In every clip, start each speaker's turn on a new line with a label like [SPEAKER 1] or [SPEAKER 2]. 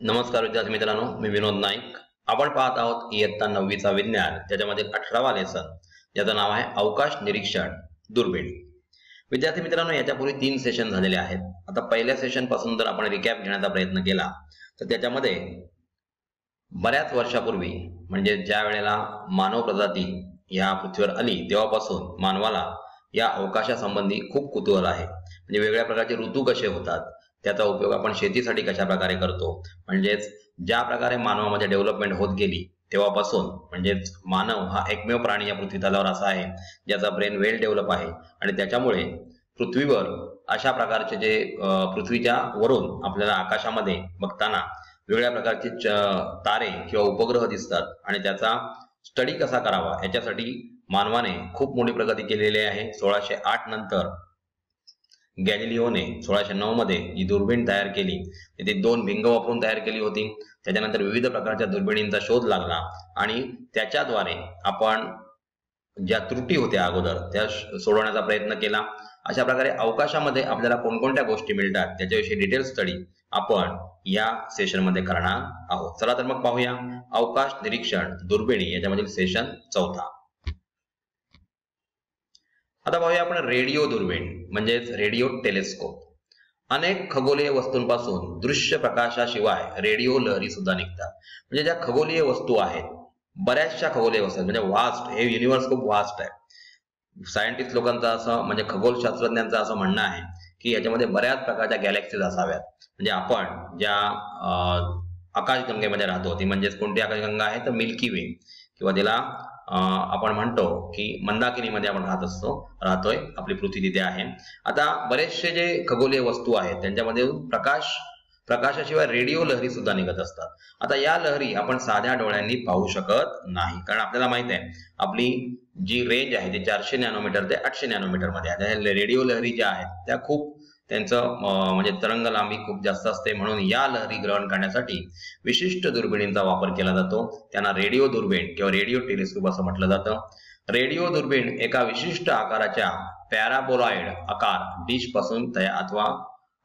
[SPEAKER 1] नमस्कार विद्यार्थी मित्रांनो, मी विनोद नाईक. आपण पाहत आहोत इयत्ता 9वीचा विज्ञान, त्याच्यामध्ये 18वा लेसन, ज्याचं नाव आहे अवकाश निरीक्षण दुर्बीण. विद्यार्थी मित्रांनो, याच्यापूर्वी 3 सेशन झालेले आहेत. आता पहिल्या सेशन पासून जर आपण रिकॅप घेण्याचा प्रयत्न केला तर त्याच्यामध्ये बऱ्याच वर्षापूर्वी, म्हणजे ज्या वेळेला मानव प्रजाती या पृथ्वीवर आली तेव्हापासून मानवाला या अवकाशासंबंधी खूप कुतूहल आहे. म्हणजे वेगवेगळ्या प्रकारचे ऋतू कसे होतात, त्याचा उपयोग आपण शेतीसाठी कशा प्रकारे करतो, म्हणजेच ज्या प्रकारे मानवामध्ये डेव्हलपमेंट होत गेली तेव्हापासून, म्हणजेच मानव हा एकमेव प्राणी या पृथ्वी तलावर असा आहे ज्याचा ब्रेन वेल डेव्हलप आहे आणि त्याच्यामुळे पृथ्वीवर अशा प्रकारचे जे पृथ्वीच्या वरून आपल्याला आकाशामध्ये बघताना वेगवेगळ्या प्रकारचे तारे किंवा उपग्रह दिसतात आणि त्याचा स्टडी कसा करावा याच्यासाठी मानवाने खूप मोठी प्रगती केलेली आहे. 1608 नंतर गॅलिलिओने 1609 मध्ये जी दुर्बीण तयार केली ती 2 भिंग वापरून तयार केली होती. त्याच्यानंतर विविध प्रकारच्या दुर्बिणींचा शोध लागला आणि त्याच्याद्वारे आपण ज्या त्रुटी होत्या अगोदर त्या सोडवण्याचा प्रयत्न केला. अशा प्रकारे अवकाशामध्ये आपल्याला कोणकोणत्या गोष्टी मिळतात त्याच्याविषयी डिटेल स्टडी आपण या सेशन मध्ये करणार आहोत. चला तर मग पाहूया अवकाश निरीक्षण दुर्बिणी याच्यामधील सेशन 4. आता पाहूया आपण रेडिओ दुर्बीण म्हणजेच रेडिओ टेलिस्कोप. अनेक खगोलीय वस्तूंपासून दृश्य प्रकाशाशिवाय रेडिओ लहरी सुद्धा निघतात. म्हणजे ज्या खगोलीय वस्तू आहेत, बऱ्याचशा खगोलीय वस्तू, म्हणजे वास्ट, हे युनिव्हर्स खूप वास्ट आहे. सायंटिस्ट लोकांचं असं, म्हणजे खगोलशास्त्रज्ञांचं असं म्हणणं आहे की याच्यामध्ये बऱ्याच प्रकारच्या गॅलेक्सीज असाव्यात. म्हणजे आपण ज्या आकाशगंगेमध्ये राहतो ती म्हणजेच कोणती आकाशगंगा आहे तर मिल्की वे, किंवा तिला आपण म्हणतो की मंदाकिनीमध्ये आपण राहतोय, आपली पृथ्वी तिथे आहे. आता बरेचसे जे खगोलीय वस्तू आहेत त्यांच्यामध्ये प्रकाशाशिवाय रेडिओ लहरी सुद्धा निघत असतात. आता या लहरी आपण साध्या डोळ्यांनी पाहू शकत नाही, कारण आपल्याला माहित आहे आपली जी रेंज आहे ती 400 नॅनोमीटर ते 800 नॅनोमीटर मध्ये आहे. रेडिओ लहरी ज्या आहेत त्या खूप त्यांचं म्हणजे तरंग लांबी खूप जास्त असते. म्हणून या लहरी ग्रहण करण्यासाठी विशिष्ट दुर्बिणींचा वापर केला जातो. त्यांना रेडिओ दुर्बीण किंवा रेडिओ टेलिस्कोप असं म्हटलं जातं. रेडिओ दुर्बीण एका विशिष्ट आकाराच्या पॅराबोलॉइड आकार डिश पासून अथवा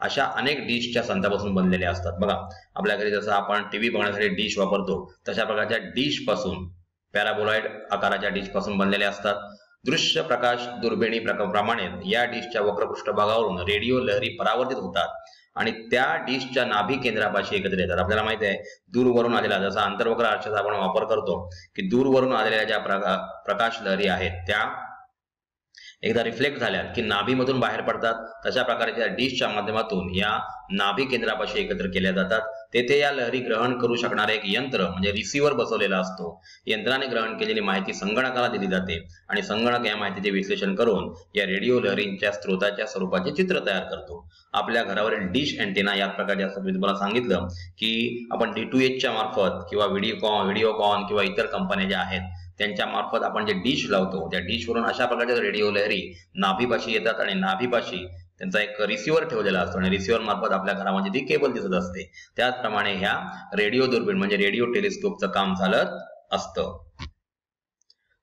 [SPEAKER 1] अशा अनेक डिशच्या संचापासून बनलेले असतात. बघा, आपल्या घरी जसं आपण टीव्ही बघण्यासाठी डिश वापरतो तशा प्रकारच्या डिश पासून, पॅराबोलॉइड आकाराच्या डिश पासून बनलेले असतात. दृश्य प्रकाश दुर्बिणी प्रमाणे या डिशच्या वक्र पृष्ठभागावरून रेडिओ लहरी परावर्तित होतात आणि त्या डिशच्या नाभी केंद्रापाशी एकत्र येतात. आपल्याला माहिती आहे दूरवरून आलेला, जसा आंतरवक्र आरशाचा आपण वापर करतो की दूरवरून आलेल्या ज्या प्रकाश लहरी आहेत त्या एकदा रिफ्लेक्ट झाल्या की नाभीमधून बाहेर पडतात. तशा प्रकारच्या डिशच्या माध्यमातून या नाभी केंद्रापाशी एकत्र केल्या जातात. तेथे या लहरी ग्रहण करू शकणारे एक यंत्र म्हणजे रिसिव्हर बसवलेला असतो. यंत्राने ग्रहण केलेली माहिती संगणकाला दिली जाते आणि संगणक या माहितीचे विश्लेषण करून या रेडिओ लहरींच्या स्रोताच्या स्वरूपाचे चित्र तयार करतो. आपल्या घरावरील डिश अँटेना या प्रकारचे असतात. मी तुम्हाला सांगितलं की आपण D2H च्या मार्फत किंवा व्हिडिओकॉन किंवा इतर कंपन्या ज्या आहेत त्यांच्या मार्फत आपण जे डिश लावतो त्या डिशवरून अशा प्रकारच्या रेडिओ लहरी नाभीपाशी येतात आणि नाभीपाशी त्यांचा एक रिसिव्हर ठेवलेला असतो आणि रिसिव्हर मार्फत आपल्या घरामध्ये ती केबल दिसत असते. त्याचप्रमाणे ह्या रेडिओ दुर्बीण म्हणजे रेडिओ टेलिस्कोपचं काम चालत असतं.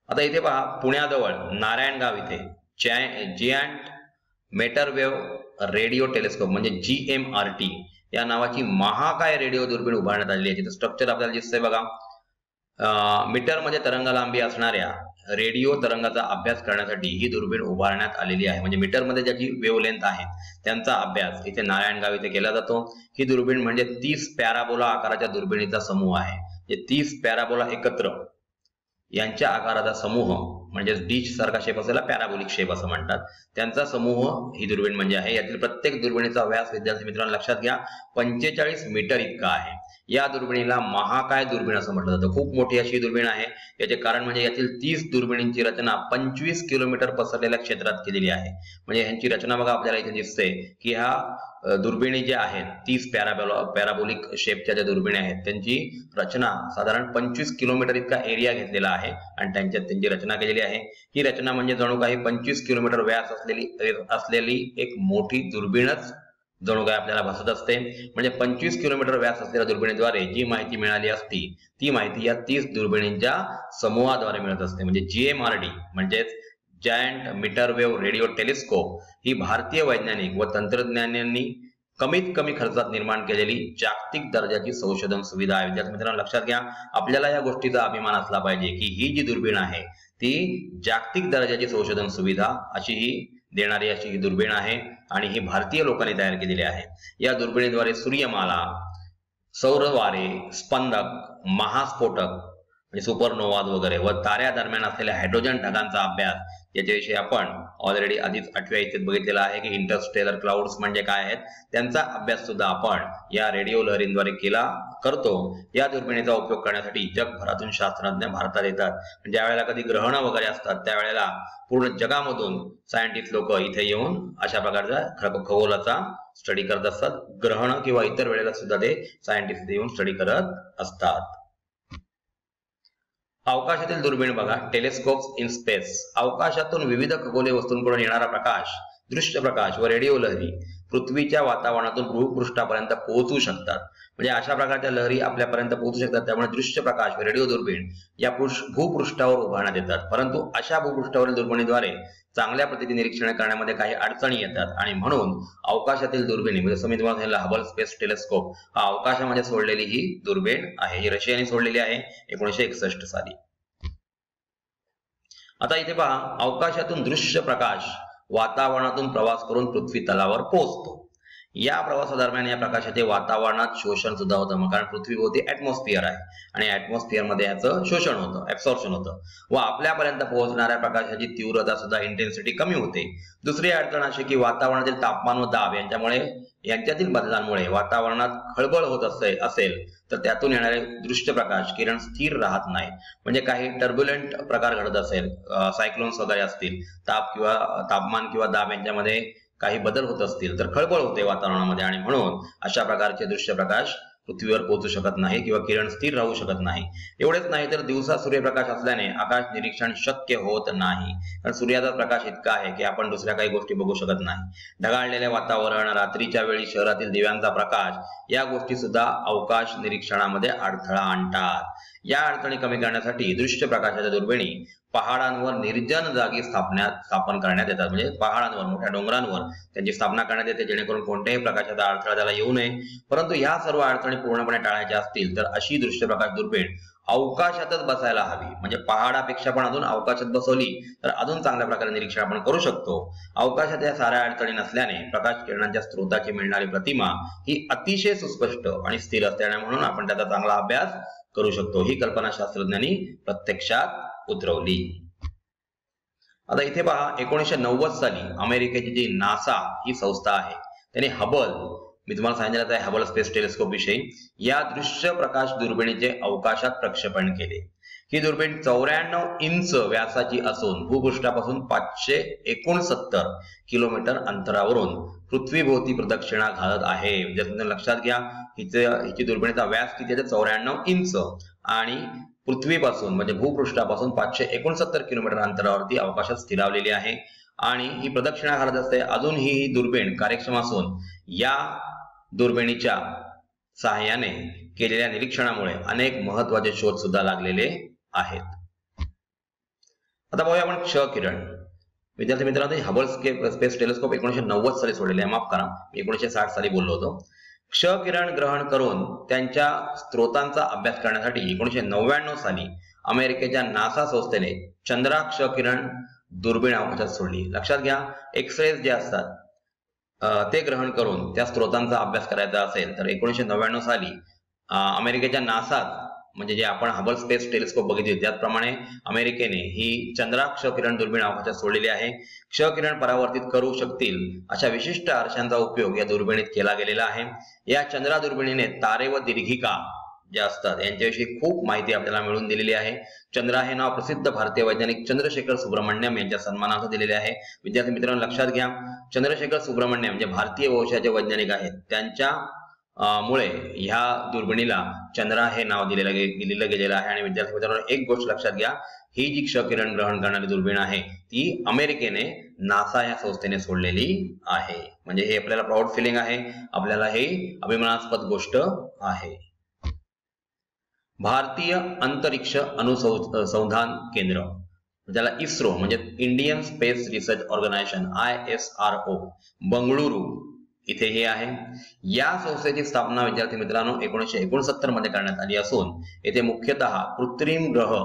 [SPEAKER 1] आता इथे पहा, पुण्याजवळ नारायणगाव इथे जियांट मीटरवेव्ह रेडिओ टेलिस्कोप म्हणजे GMRT या नावाची महाकाय रेडिओ दुर्बीण उभारण्यात आलेली आहे. स्ट्रक्चर आपल्याला दिसतंय बघा. मीटर मध्ये तरंग लांबी असणाऱ्या रेडिओ तरंगाचा अभ्यास करण्यासाठी ही दुर्बीण उभारण्यात आलेली आहे. म्हणजे मीटर मध्ये ज्याची वेव्हलेंथ आहे त्यांचा अभ्यास इथे नारायणगाव इथे केला जातो. ही दुर्बीण म्हणजे 30 पॅराबोला आकाराच्या दुर्बिणीचा समूह आहे. 30 पॅराबोला एकत्र यांच्या आकाराचा समूह म्हणजे डिश सारखा शेप असलेला पॅराबोलिक शेप असं म्हणतात, त्यांचा समूह ही दुर्बीण म्हणजे आहे. यातील प्रत्येक दुर्बिणीचा व्यास विद्यार्थी मित्रांनो लक्षात घ्या 45 मीटर इतका आहे. या दुर्बिणीला महाकाय दुर्बीण असं म्हटलं जातं. खूप मोठी अशी दुर्बीण आहे. याचे कारण म्हणजे यातील 30 दुर्बिणींची रचना 25 किलोमीटर पसरलेल्या क्षेत्रात केलेली आहे. म्हणजे यांची रचना बघा आपल्याला इथे दिसते की ह्या दुर्बिणी ज्या आहेत 30 पॅराबोलिक शेपच्या ज्या दुर्बिणी आहेत त्यांची रचना साधारण 25 किलोमीटर इतका एरिया घेतलेला आहे आणि त्यांच्यात त्यांची रचना केलेली आहे. ही रचना म्हणजे जणू काही 25 किलोमीटर व्यास असलेली एक मोठी दुर्बीणच जणू काय आपल्याला भासत असते. म्हणजे 25 किलोमीटर व्यास असलेल्या दुर्बिणीद्वारे जी माहिती मिळाली असती ती माहिती या 30 दुर्बिणींच्या समूहाद्वारे मिळत असते. म्हणजे GMRT म्हणजेच जायंट मीटरवेव्ह रेडिओ टेलिस्कोप ही भारतीय वैज्ञानिक व तंत्रज्ञांनी कमीत कमी खर्चात निर्माण केलेली जागतिक दर्जाची संशोधन सुविधा आहे. विद्यार्थी मित्रांनो लक्षात घ्या, आपल्याला या गोष्टीचा अभिमान असला पाहिजे की ही जी दुर्बीण आहे ती जागतिक दर्जाची संशोधन सुविधा अशी ही देणारी अशी ही दुर्बीण आहे आणि ही भारतीय लोकांनी तयार केलेली आहे. या दुर्बिणीद्वारे सूर्यमाला, सौरवारे, स्पंदक, महास्फोटक सुपरनोवाज वगैरे व ताऱ्यादरम्यान असलेल्या हायड्रोजन ढगांचा अभ्यास याच्याविषयी आपण ऑलरेडी आधीच 8व्या इयत्तेत बघितलेला आहे की इंटरस्टेलर क्लाउड्स म्हणजे काय आहेत त्यांचा अभ्यास सुद्धा आपण या रेडिओ लहरींद्वारे करतो. या दुर्बिणीचा उपयोग करण्यासाठी जगभरातून शास्त्रज्ञ भारतात येतात. ज्या वेळेला कधी ग्रहण वगैरे असतात त्यावेळेला पूर्ण जगामधून सायंटिस्ट लोक इथे येऊन अशा प्रकारचा खगोलाचा स्टडी करत असतात. ग्रहण किंवा इतर वेळेला सुद्धा ते सायंटिस्ट येऊन स्टडी करत असतात. अवकाशातील दुर्बीण बघा, टेलिस्कोप्स इन स्पेस. अवकाशातून विविध खगोलीय वस्तूंकडून येणारा प्रकाश, दृश्य प्रकाश व रेडिओ लहरी पृथ्वीच्या वातावरणातून भूपृष्ठापर्यंत पोहोचू शकतात. म्हणजे अशा प्रकारच्या लहरी आपल्यापर्यंत पोहोचू शकतात. त्यामुळे दृश्य प्रकाश व रेडिओ दुर्बीण या भूपृष्ठावर उभारण्यात येतात. परंतु अशा भूपृष्ठावरील दुर्बिणीद्वारे चांगल्या प्रतीचे निरीक्षण करण्यामध्ये काही अडचणी येतात आणि म्हणून अवकाशातील दुर्बिणी म्हणजे समित हबल स्पेस टेलिस्कोप हा अवकाशामध्ये सोडलेली ही दुर्बीण आहे. ही रशियाने सोडलेली आहे 1961 साली. आता इथे पहा, अवकाशातून दृश्य प्रकाश वातावरणातून प्रवास करून पृथ्वी तलावर पोहोचतो. या प्रवासादरम्यान या प्रकाशाचे वातावरणात शोषण सुद्धा होतं, कारण पृथ्वीभोवती ऍटमॉस्फिअर आहे आणि ऍटमॉस्फिअर मध्ये याचं शोषण होतं, ऍब्सॉर्प्शन होतं व आपल्यापर्यंत पोहोचणाऱ्या प्रकाशाची तीव्रता सुद्धा इंटेन्सिटी कमी होते. दुसरी अडचण अशी की वातावरणातील तापमान व दाब यांच्यातील बदलांमुळे वातावरणात खळबळ होत असेल तर त्यातून येणारे दृश्य प्रकाश किरण स्थिर राहत नाही. म्हणजे काही टर्ब्युलंट प्रकार घडत असेल, सायक्लोन्स वगैरे असतील, तापमान किंवा दाब यांच्यामध्ये काही बदल होत असतील तर खळबळ होते वातावरणामध्ये आणि म्हणून अशा प्रकारचे दृश्य प्रकाश पृथ्वीवर पोहोचू शकत नाही किंवा किरण स्थिर राहू शकत नाही. एवढेच नाही तर दिवसा सूर्यप्रकाश असल्याने आकाश निरीक्षण शक्य होत नाही, कारण सूर्याचा प्रकाश इतका आहे की आपण दुसऱ्या काही गोष्टी बघू शकत नाही. ढगाळलेले वातावरण, रात्रीच्या वेळी शहरातील दिव्यांचा प्रकाश या गोष्टी सुद्धा अवकाश निरीक्षणामध्ये अडथळा आणतात. या अडचणी कमी करण्यासाठी दृश्य प्रकाशाच्या दुर्बिणी पहाडांवर निर्जन जागी स्थापन करण्यात येतात. म्हणजे पहाडांवर, मोठ्या डोंगरांवर त्यांची स्थापना करण्यात येते जेणेकरून कोणत्याही प्रकाशाचा अडथळा त्याला येऊ नये. परंतु ह्या सर्व अडचणी पूर्णपणे टाळायच्या असतील तर अशी दृश्य प्रकाश दुर्बीण अवकाशातच बसायला हवी. म्हणजे पहाडापेक्षा पण अजून अवकाशात बसवली तर अजून चांगल्या प्रकारे निरीक्षण आपण करू शकतो. अवकाशात या साऱ्या अडचणी नसल्याने प्रकाश किरणांच्या स्रोताची मिळणारी प्रतिमा ही अतिशय सुस्पष्ट आणि स्थिर असते आणि म्हणून आपण त्याचा चांगला अभ्यास करू शकतो. ही कल्पना शास्त्रज्ञांनी प्रत्यक्षात उतरवली. आता इथे पहा, 1990 साली अमेरिकेची जी नासा ही संस्था आहे त्याने हबल, मी तुम्हाला सांगितलं आहे हबल स्पेस टेलिस्कोप विषयी, या दृश्य प्रकाश दुर्बिणीचे अवकाशात प्रक्षेपण केले. ही दुर्बीण 94 इंच व्यासाची असून भूपृष्ठापासून 569 किलोमीटर अंतरावरून पृथ्वीभोवती प्रदक्षिणा घालत आहे. लक्षात घ्या, हिची दुर्बिणीचा व्यास किती आहे? 94 इंच आणि पृथ्वीपासून म्हणजे भूपृष्ठापासून 569 किलोमीटर अंतरावरती अवकाशात स्थिरावलेली आहे आणि ही प्रदक्षिणा घालत असते. अजून ही दुर्बीण कार्यक्षम असून या दुर्बिणीच्या सहाय्याने केलेल्या निरीक्षणामुळे अनेक महत्वाचे शोध सुद्धा लागलेले आहेत. आता पाहूया आपण क्ष किरण. विद्यार्थी मित्रांनो, हबल स्पेस टेलिस्कोप 1990 साली सोडलेले आहे, माफ करा 1960 साली बोललो होतो. क्ष किरण ग्रहण करून त्यांच्या स्रोतांचा अभ्यास करण्यासाठी 1999 साली अमेरिकेच्या नासा संस्थेने चंद्रा क्ष किरण दुर्बीण अवकाशात सोडली. लक्षात घ्या, एक्सरेज जे असतात ते ग्रहण करून त्या स्रोतांचा अभ्यास करायचा असेल तर 1999 साली अमेरिकेच्या नासात म्हणजे जे आपण हबल स्पेस टेलिस्कोप बघितले त्याचप्रमाणे अमेरिकेने ही चंद्रा क्ष किरण दुर्बीण अवकाशात सोडलेली आहे. क्ष किरण परावर्तित करू शकतील अशा विशिष्ट आरशांचा उपयोग या दुर्बिणीत केला गेलेला आहे. या चंद्रा दुर्बिणीने तारे व दीर्घिका जे असतात यांच्याविषयी खूप माहिती आपल्याला मिळवून दिलेली आहे. चंद्रा हे नाव प्रसिद्ध भारतीय वैज्ञानिक चंद्रशेखर सुब्रमण्यम यांच्या सन्मानार्थ दिलेले आहे. विद्यार्थी मित्रांनो लक्षात घ्या, चंद्रशेखर सुब्रमण्यम म्हणजे भारतीय वंशाचे वैज्ञानिक आहेत. त्यांच्या मुळे ह्या दुर्बिणीला चंद्रा हे नाव दिलेलं गेलेलं आहे. आणि विद्यार्थी मित्रांनो एक गोष्ट लक्षात घ्या, ही जी क्ष किरण ग्रहण करणारी दुर्बीण आहे ती अमेरिकेने नासा या संस्थेने सोडलेली आहे. म्हणजे हे आपल्याला प्राऊड फिलिंग आहे, आपल्याला हे अभिमानास्पद गोष्ट आहे. भारतीय अंतरिक्ष अनुसंधान केंद्र, ज्याला इस्रो म्हणजे Indian space research organisation ISRO Bengaluru इथे हे आहे। या संस्थेची स्थापना विद्यार्थी मित्रांनो 1969 मध्ये करण्यात आली असून येथे मुख्यतः कृत्रिम ग्रह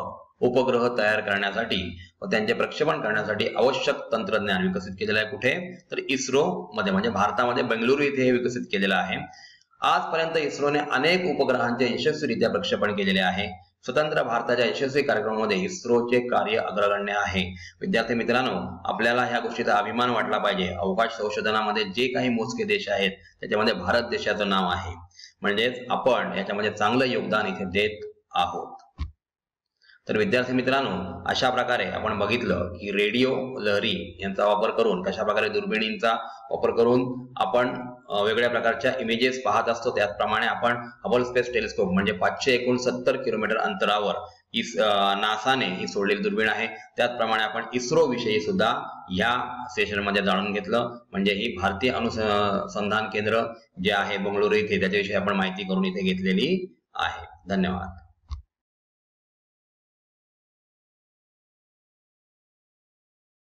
[SPEAKER 1] उपग्रह तयार करण्यासाठी व त्यांचे प्रक्षेपण करण्यासाठी आवश्यक तंत्रज्ञान विकसित केलेलं आहे। कुठे तर इस्रो मध्ये, म्हणजे भारतामध्ये बेंगळुरू येथे हे विकसित केलेलं आहे। आजपर्यंत इस्रोने अनेक उपग्रहांचे यशस्वीरित्या प्रक्षेपण केलेले आहे। स्वतंत्र भारताच्या यशस्वी कार्यक्रमामध्ये इस्रोचे कार्य अग्रगण्य आहे। विद्यार्थी मित्रांनो, आपल्याला ह्या गोष्टीचा अभिमान वाटला पाहिजे। अवकाश संशोधनामध्ये जे काही मोजके देश आहेत त्याच्यामध्ये भारत देशाचं नाव आहे, म्हणजेच आपण याच्यामध्ये चांगलं योगदान इथे देत आहोत। तर विद्यार्थी मित्रांनो, अशा प्रकारे आपण बघितलं की रेडिओ लहरी यांचा वापर करून कशा प्रकारे दुर्बिणींचा वापर करून आपण वेगळ्या प्रकारच्या इमेजेस पाहत असतो। त्याचप्रमाणे आपण हबल स्पेस टेलिस्कोप म्हणजे 569 किलोमीटर अंतरावर नासाने ही सोडलेली दुर्बीण आहे। त्याचप्रमाणे आपण इस्रो विषयी सुद्धा या सेशन मध्ये जाणून घेतलं, म्हणजे ही भारतीय अनुसंधान केंद्र जे आहे बेंगळुरू येथे त्याच्याविषयी आपण माहिती करून इथे घेतलेली आहे। धन्यवाद।